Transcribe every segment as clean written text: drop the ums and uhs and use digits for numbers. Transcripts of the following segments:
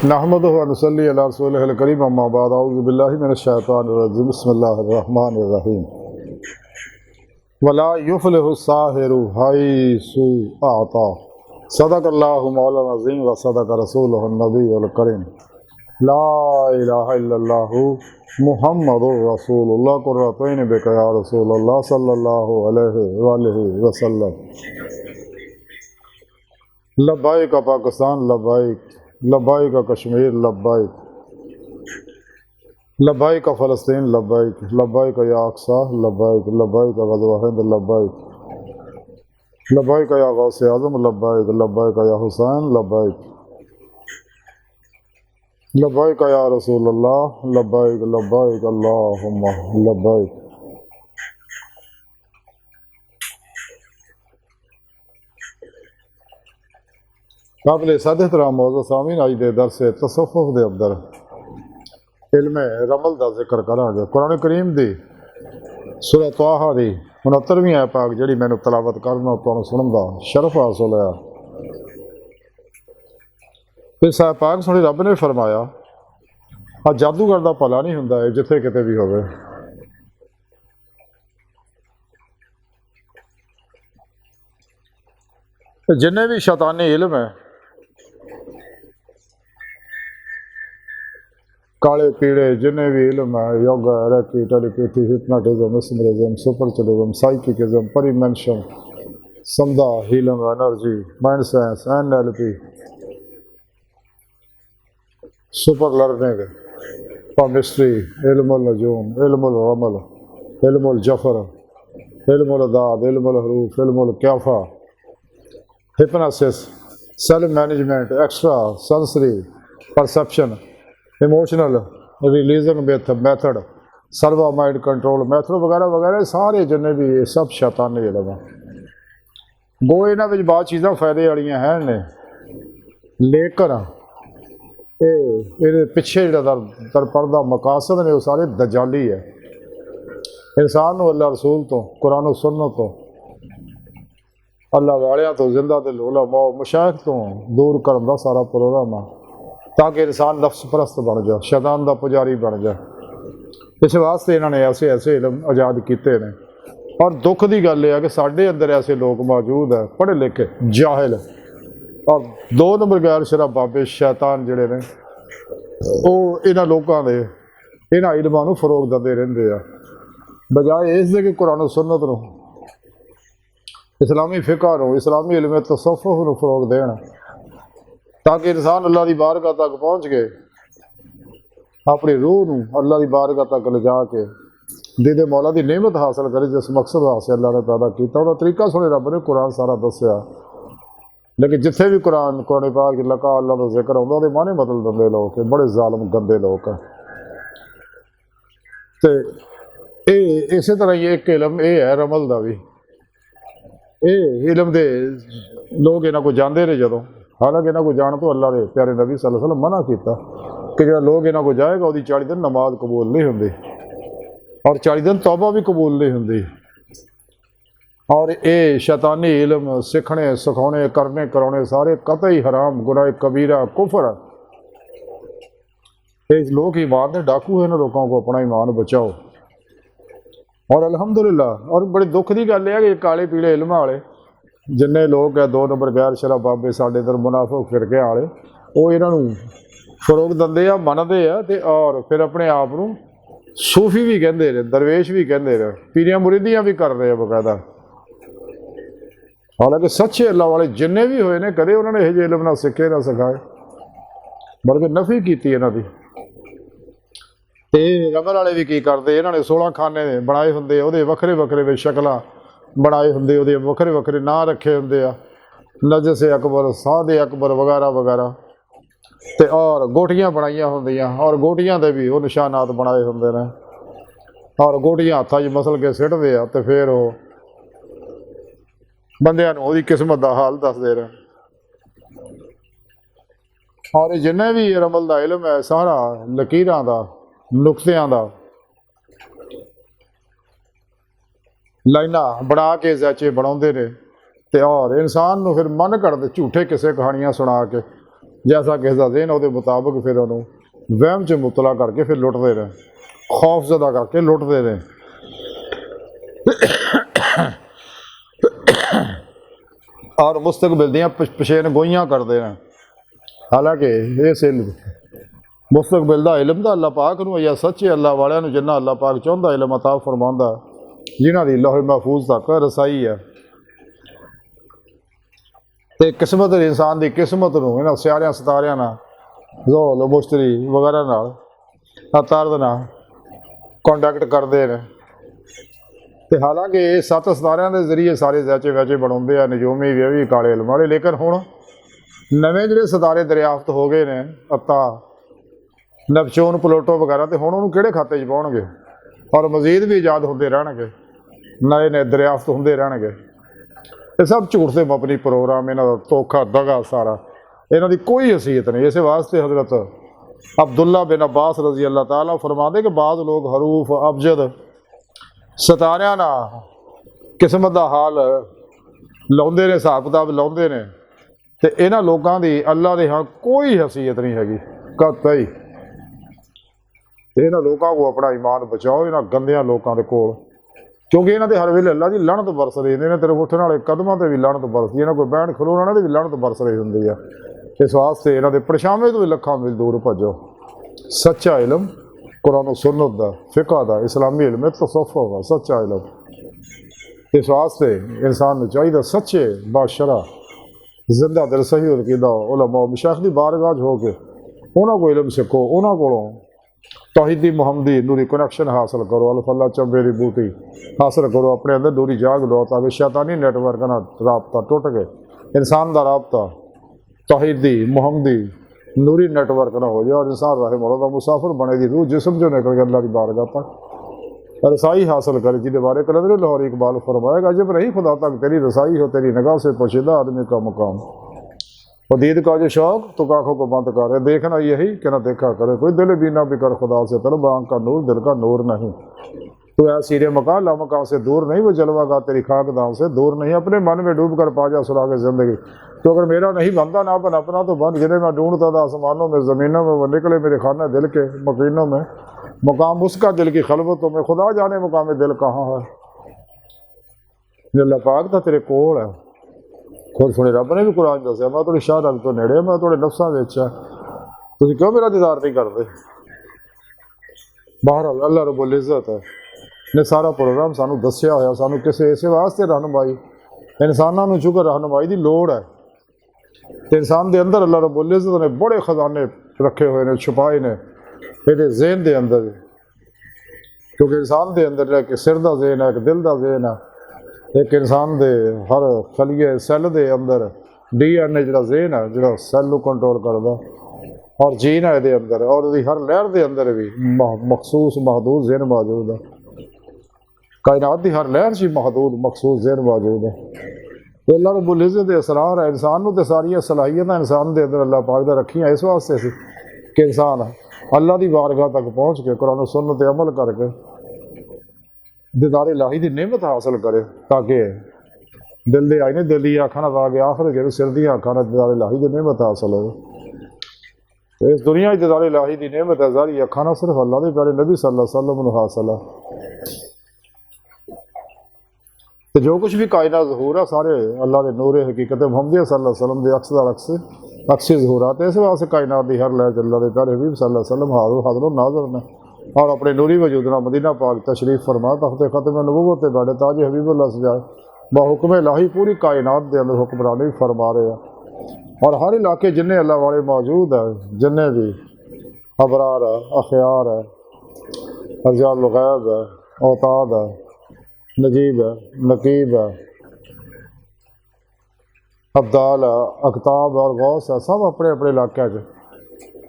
नहमदुहु व नसल्ली अला रसूलिहिल करीम अम्मा बाद अऊज़ु बिल्लाहि मिनश शैतानिर रजीम बिस्मिल्लाहिर रहमानिर रहीम वला युफ्लिहु साहिरु हैसु अता सदक़ल्लाहु मौलाना अज़ीम व सदक़ रसूलुहुन नबियुल करीम ला इलाहा इल्लल्लाहु मुहम्मदुर रसूलुल्लाह कुर्रतुन बिका या रसूलल्लाह सल्लल्लाहु अलैहि वसल्लम। लब्बाइक पाकिस्तान, लब्बाइक लब्बाइक कश्मीर, लब्बाइक लब्बाइक फ़लस्तीन, लब्बाइक लब्बाइक या अक्सा, लब्बाइक लब्बाइक ग़ज़वा हिंद, लब्बाइक लब्बाइक या गौसे आज़म, लब्बाइक लब्बाइक या हुसैन, लब्बाइक लब्बाइक या रसूलल्लाह, लब्बाइक लब्बाइक अल्लाहुम्मा लब्बाइक। काबिल सदहतराम मौज़ू सामीन अज दे दरस तसव्वुफ़ दे अंदर इल्म रमल का जिक्र करांगे। कुरान करीम दी सूरह तवाहा दी 69वीं आयत पाक जिहड़ी मैनूं तलावत करना तुहानूं सुणन दा शरफ हासिल होया। इस आयत पाक सुणी रब ने फरमाया आ जादूगर दा भला नहीं हुंदा है जिथे किते भी होवे। जिन्ने भी शैतानी इल्म है, काले पीड़े जिन्हें भी इल्म है, yoga, reiki, telepathy, hypnotism, mesmerism, spiritualism, psychicism, परिमेंशन, समदा, healing, energy, mind science, NLP, super learning, chemistry, इल्मुल नजूम, इल्मुल रमल, इल्मुल जफर, इल्मुल अदाद, इल्मुल हरूफ, इल्मुल क्याफा, hypnosis, self management, extra sensory perception, emotional religion method, सर्वा माइंड कंट्रोल मेथड वगैरह वगैरह सारे जिन्ने भी सब शैतानी इल्म है। गो इन्हां विच बहुत चीज़ां फायदे वालियां हैं ने, लेकिन ये पिछे जो दर पर्दा मकासद ने वो सारे दजाली है। इंसान को अल्लाह रसूल तो, कुरान सुन्नत तो, अल्लाह वालियां तो, जिंदा दिल उलमा मशाइख तो दूर करने का सारा प्रोग्राम है, ताकि इंसान नफ्स परस्त बन जाए, शैतान का पुजारी बन जाए। इस वास्ते इन्होंने ऐसे ऐसे इल्म आज़ाद किए हैं। और दुख की गल है कि साढ़े अंदर ऐसे लोग मौजूद है, पढ़े लिखे जाहिल, और दो नंबर गैर शरा बाबे शैतान जिहड़े ने वो इन्हां लोगों के इन्हां इल्मां नूं फरोग दिंदे रहिंदे आ, बजाए इस दे कि कुरान सुन्नत नूं, इस्लामी फिक़ह नूं, इस्लामी इल्म तसव्वुफ़ नूं फरोग देण, ताकि इंसान अल्लाह की बारगाह तक पहुँच गए, अपनी रूह नूं अल्लाह की बारगाह तक ले जाके दीदे मौला की नेमत हासिल करे। जिस मकसद वास्ते अल्लाह ने पैदा किया उसका तरीका सुने रब ने कुरान सारा दसिया। लेकिन जिथे भी कुरान पाक लका अल्लाह का जिक्र आउंदा उहदे माने बदल दिंदे लोग, बड़े जालिम गंदे लोग हैं। तो इस तरह ही एक इलम ये है रमल का भी, ये इलम दे लोग इन्हां को जानते रहे जदों, हालांकि इन्हों को जान तो अल्लाह के प्यारे नबी सल्लल्लाहु अलैहि वसल्लम मना किया कि जो लोग इन्हों को जाएगा उसकी 40 दिन नमाज कबूल नहीं होंगी और 40 दिन तौबा भी कबूल नहीं होंगी। और ये शैतानी इल्म सीखने सिखाने करने कराने सारे कतई हराम, गुनाह कबीरा, कुफर। ये लोग ईमान ने डाकू है, इन लोगों को अपना ईमान बचाओ। और अल्हम्दुलिल्लाह, और बड़ी दुख की गल है कि काले पीले इल्म वाले जिन्ने लोग है, दो नंबर गैर शरा बाबे साढ़े इधर मुनाफिक फिरके वाले, वो इन्हों फरोग दिंदे आ, मनदे आ, ते और फिर अपने आप को सूफी भी कहते रहे, दरवेश भी कहते रहे, पीरियां मुरीदियां भी कर रहे हैं बकायदा। हालांकि सच्चे अल्लाह वाले जिन्ने भी होए ने कदे उन्होंने यह इल्म ना सीखे ना सिखाए, बल्कि नफी की इन्हों की। तो रमल वाले भी की करते, इन्होंने 16 खाने बनाए होंगे, वो वखरे वखरे शक्ल बनाए होंगे, वो वखरे वखरे नाँ रखे होंगे, नजस अकबर, साद अकबर वगैरह वगैरह। तो और गोटियां बनाइया होंदियां, और गोटियां के भी वो निशानात बनाए होंगे ने, और गोटियां हाथों च मसल के सिटते हैं, तो फिर वो बंदियां नूं उहदी किस्मत का हाल दसदे रहे। और जिन्हें भी रमल का इल्म है सारा लकीरां दा, नुक्तियां दा, लाइना बना के जैचे बनाते हैं। तो और इंसान को फिर मन करते झूठे किसे कहानियां सुना के जैसा किसी का ज़हन उहदे मुताबिक फिर उन्होंने वहम च मुबतला करके फिर लुटते रहे, खौफ ज़दा करके लुटते रहे। और मुस्तकबिल दियाँ पेशेन गोइयाँ करते हैं। हालांकि इस मुस्तकबिल का इलम तो अल्लाह पाक नूं या सच्चे अल्लाह वालियां जिन्ना अल्लाह पाक चाहुंदा इलम अता फरमांदा, जिन्हां दी लौह महफूज तक रसाई है। तो किस्मत इंसान की किस्मत नूं इन्हां सियारियां सितारियां नाल ज़ोल मुश्तरी वगैरह नाल तरद नाल कॉन्टैक्ट करते हैं। तो हालांकि ये 7 सितारियां के जरिए सारे जैचे वैचे बनाते हैं, नजूमी भी काले इलम वाले, लेकिन हुण नवे जिहड़े सितारे दरियाफ्त हो गए ने, अता नपचून प्लूटो वगैरह, तो हुण उहनूं किहड़े खाते च पाउणगे? और मजीद भी ईजाद होंदे रहणगे, नए नए दरियाफ्त होंदे रहणगे। ये सब झूठ से मबनी प्रोग्राम, इन्हां दा धोखा दगा सारा, इन्हां दी कोई हैसीयत नहीं। इस वास्ते हज़रत अब्दुल्ला बिन अब्बास रजी अल्लाह ताला फरमाते कि बाज़ लोग हरूफ अबजद सितारियां नाल किस्मत का हाल लाउंदे ने, हिसाब किताब लाउंदे ने, तो इन्हां लोगों की अल्लाह के हाँ कोई हैसीयत नहीं हैगी कतई। इन्हां लोगों को अपना ईमान बचाओ इन्हां गंदियां लोगों के कोल, क्योंकि इन्हां दे हर वेले अल्लाह की लानत बरस रही है। तेरे उठने वाले कदमों से भी लानत बरसदी, इन्हां कोई बहन खलोण वाले भी लानत बरस रही होंदी है। इस वास्ते इन्हां दे परछावे तो भी लखां मील दूर भजो। सच्चा इलम कुरान सुन्नत दा, फिक़ह दा, इस्लामी इलम तसव्वुफ़ दा सच्चा इलम। इस वास्ते इंसान नूं चाहिए सच्चे बाशरा जिंदा दिल सही अकीदा उलमा मशाइख दी बारगाह हो के उन्हां को इलम सिखो, उन्हां कोलों तौहीदी मुहम्मदी नूरी कनैक्शन हासिल करो, अल्लाह चंबे की बूटी हासिल करो, अपने अंदर नूरी जाग लो, ताकि शैतानी नेटवर्क ना रबता टुट के इंसान का रबता तौहीदी मुहम्मदी नूरी नेटवर्क ना हो जाए और इंसान रहे मौला का मुसाफिर बने दी रूह जिसम जो निकल के अल्लाह की बारगाह पर रसाई हासिल करे, जिसके बारे कलंदर लाहौरी इकबाल फरमाएगा, जब नहीं खुदा तक तेरी रसाई हो, तेरी निगाह से पोशीदा आदमी का मुकाम। पदीद का जो शौक तो आँखों को बंद करे, देखना यही कि ना देखा करे, कोई दिल बीना भी कर खुदा से तलब, आँख का नूर दिल का नूर नहीं। तो ऐ सीरे मकाम लामकाम से दूर नहीं, वो जलवागा तेरी खाक दाम से दूर नहीं। अपने मन में डूब कर पा जा सुराग ज़िंदगी, तो अगर मेरा नहीं बनता ना बन अपना तो बन, जिन्हें मैं ढूंढता था आसमानों में ज़मीनों में, वो निकले मेरे खाना दिल के मकीनों में। मुकाम उसका दिल की खलवतों में, खुदा जाने मुकाम दिल कहाँ है। अल्लाह पाक तो तेरे कोल है, खुद सुने रब ने भी कुरान दसिया, मैं थोड़ी शाह रंग तो नेड़े, मैं थोड़े नफ्सां विच है, तुसीं क्यों मेरा दीदार नहीं करते। बहरहाल अल्लाह रब्बुल इज़्ज़त है ने सारा प्रोग्राम सानू दसिया होया, सानू किसी इस वास्ते रहनुमाई इंसानों नूं चुकर रहनुमाई की लोड़ है। तो इंसान के अंदर अल्लाह रब्बुल इज़्ज़त ने बड़े खजाने रखे हुए ने, छुपाए ने ये ज़हन के अंदर, क्योंकि इंसान के अंदर एक सिर का ज़हन है, एक दिल का ज़हन है, एक इंसान के हर खलीए सैल के अंदर DNA जो ज़हन है जो सैल को कंट्रोल करता, और जीन है ये अंदर, और हर लहर के अंदर भी मखसूस महदूद ज़हन मौजूद है। कायनात की हर लहर से महदूद मखसूस ज़हन मौजूद है। तो अल्लाह रब्बुल इज़्ज़त दे असरार है इंसान को, तो सारिया सलाहियत इंसान के अंदर अल्लाह पाक ने रखियाँ इस वास्ते से कि इंसान अल्लाह की बारगाह तक पहुँच के कुरान सुन्नत ते अमल करके दीदार इलाही की नेमत हासिल करे, ताकि दिल दे आईने दिल की अखां नाल आके आखिर जो सिर दी अखां नाल दीदार इलाही की नेमत हासिल हो। तो इस दुनिया दीदार इलाही की नेमत है जारी अखां नाल सिर्फ अल्लाह के प्यारे नबी सल्लल्लाहु अलैहि वसल्लम नूं हासिल है। तो जो कुछ भी कायनात ज़हूर है सारे अल्लाह के नूर हकीकत मुहम्मद सल्लल्लाहु अलैहि वसल्लम के अक्सी ज़हूरात है। इस वास्ते कायनात की हर लहर अल्लाह के प्यारे हबीब सल्लल्लाहु अलैहि वसल्लम हाज़िर नाज़िर ने, और अपने नूरी वजूद नाल मदीना पाक तशरीफ फरमा तख्ते ख़त्म नबूवत ते बैठे ताज हबीबुल्लाह सजाए बहुक्म इलाही पूरी कायनात के अंदर हुक्मरानी फरमा रहे हैं। और हर इलाके जिन्हें अल्लाह वाले मौजूद है, जिन्हें भी अबरार है, अखयार है, रजाल गैब है, औताद है, नजीब है, नकीब है, अब्दाल है, अकताब और गौस है, सब अपने अपने इलाके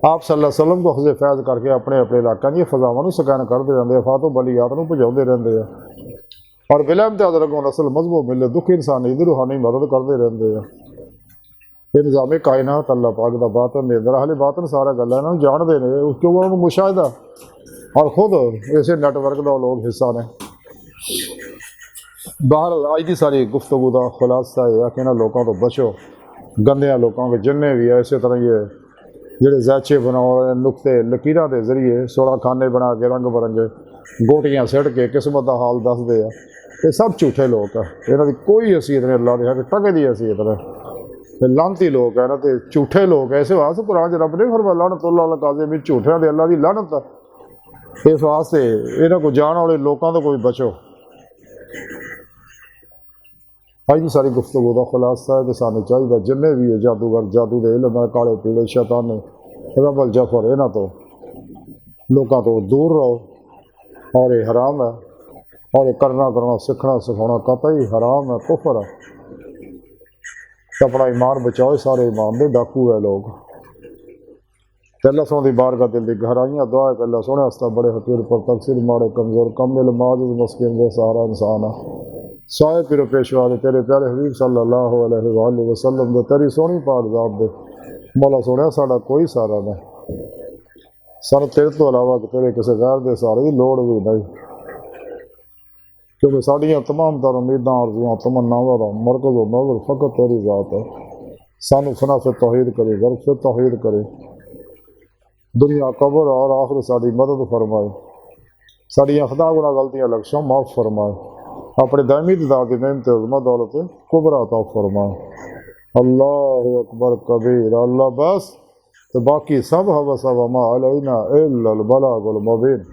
आप सल्लल्लाहु अलैहि वसल्लम को खुद फैज़ करके अपने अपने इलाकों की फजावां स्कैन करते रहते हैं, फातो बलियात को भजाते रहते हैं, और बिला इम्तियाज़ रगों नस्ल मजबूत मिले दुखी इंसानी की रूहानी मदद करते रहते हैं। ये निज़ाम कायनात अल्लाह पाक का बातन दे अंदर हाले बातन सारा गल है जानते हैं, क्योंकि उन्होंने मुशाहिदा और खुद इस नेटवर्क का लोग हिस्सा ने। बाहर अज की सारी गुफ्तगू का खुलासा है कि इन्होंने लोगों तो बचो, गंदिया लोगों के जिन्हें भी है, इस तरह ये ਜਿਹੜੇ ਜ਼ਾਚੇ ਬਣਾਉਣ ਨੁਕਤੇ ਲਕੀਰਾਂ ਦੇ ਜ਼ਰੀਏ 16 ਖਾਨੇ ਬਣਾ ਕੇ ਰੰਗ ਬਰੰਗੇ ਗੋਟੀਆਂ ਸਿੱਟ ਕੇ ਕਿਸਮਤ ਦਾ ਹਾਲ ਦੱਸਦੇ ਆ। ਇਹ ਸਭ ਝੂਠੇ ਲੋਕ ਆ, ਇਹਨਾਂ ਦੀ ਕੋਈ ਹਸੀਅਤ ਨਹੀਂ ਅੱਲਾ ਦੇ ਹੱਕ ਟਕੇ ਦੀ ਹਸੀਅਤ ਨੇ। ਇਹ ਲਾਂਤੀ ਲੋਕ ਹੈ ਨਾ ਤੇ ਝੂਠੇ ਲੋਕ ਐਸੇ ਵਾਸਤੇ ਕੁਰਾਨ 'ਚ ਰੱਬ ਨੇ ਫਰਮਾਇਆ ਲਾਨਤੁल्लाह अला काज़िबीन, ਝੂਠਿਆਂ ਦੇ ਅੱਲਾ ਦੀ ਲਾਨਤ ਆ। ਇਸ ਵਾਸਤੇ ਇਹਨਾਂ ਕੋਲ ਜਾਣ ਵਾਲੇ ਲੋਕਾਂ ਤੋਂ ਕੋਈ ਬਚੋ। ਅੱਜ ਦੀ ਸਾਰੀ ਗੁਫ਼ਤਗੂ ਦਾ ਖੁਲਾਸਾ ਹੈ ਕਿ ਸਾਨੂੰ ਚਾਹੀਦਾ ਜਿੰਨੇ ਵੀ ਜਾਦੂਗਰ, ਜਾਦੂ ਦੇ ਇਲਮ ਹੈ, ਕਾਲੇ ਪੀਲੇ ਸ਼ੈਤਾਨ रबल जफर, इन्हों तो लोगों तो दूर रहो। और ये हराम है, और ये करना करना सीखना सिखाना कतई हराम है, कुफर है। अपना ईमान बचाओ, सारे ईमान दे डाकू है लोग। अल्लाह सोने की बारगाह दिल की गहराइयां दुआ है कि अल्लाह सोने वास्ता बड़े हकीर पर तकसीर माड़े कमजोर कमिल माजिद मस्किन दे सहारा इंसान है। साए पिरो पेशवा दे तेरे प्यारे हबीब सल्लल्लाहु अलैहि वसल्लम दे तेरी सोहनी पाक ज़ात दे मौला सोने साड़ा कोई सहारा नहीं, सर तेरे तो अलावा तेरे किसी गैर के सहारे की लोड़ भी नहीं, क्योंकि साड़ियाँ तमाम तर उम्मीदां आरज़ूआं तमन्नावां दा मरकज़ व मग़ज़ फ़कत तेरी ज़ात है। सानू फना से तौहीद करे, गर्ब से तौहीद करे, दुनिया कब्र और आखिर साड़ी मदद फरमाए, साड़ियाँ खता गुनाह गलतियाँ लक्ष्यों माफ़ फरमाए, अपने दायमी दाद नेमत उज़्मा दौलत कुबरा अता फरमाए। अल्लाहु अकबर कबीर, अल्लाह बस तो बाकी सब हवस व मा अलैना इल्लल बलागुल मुबीन।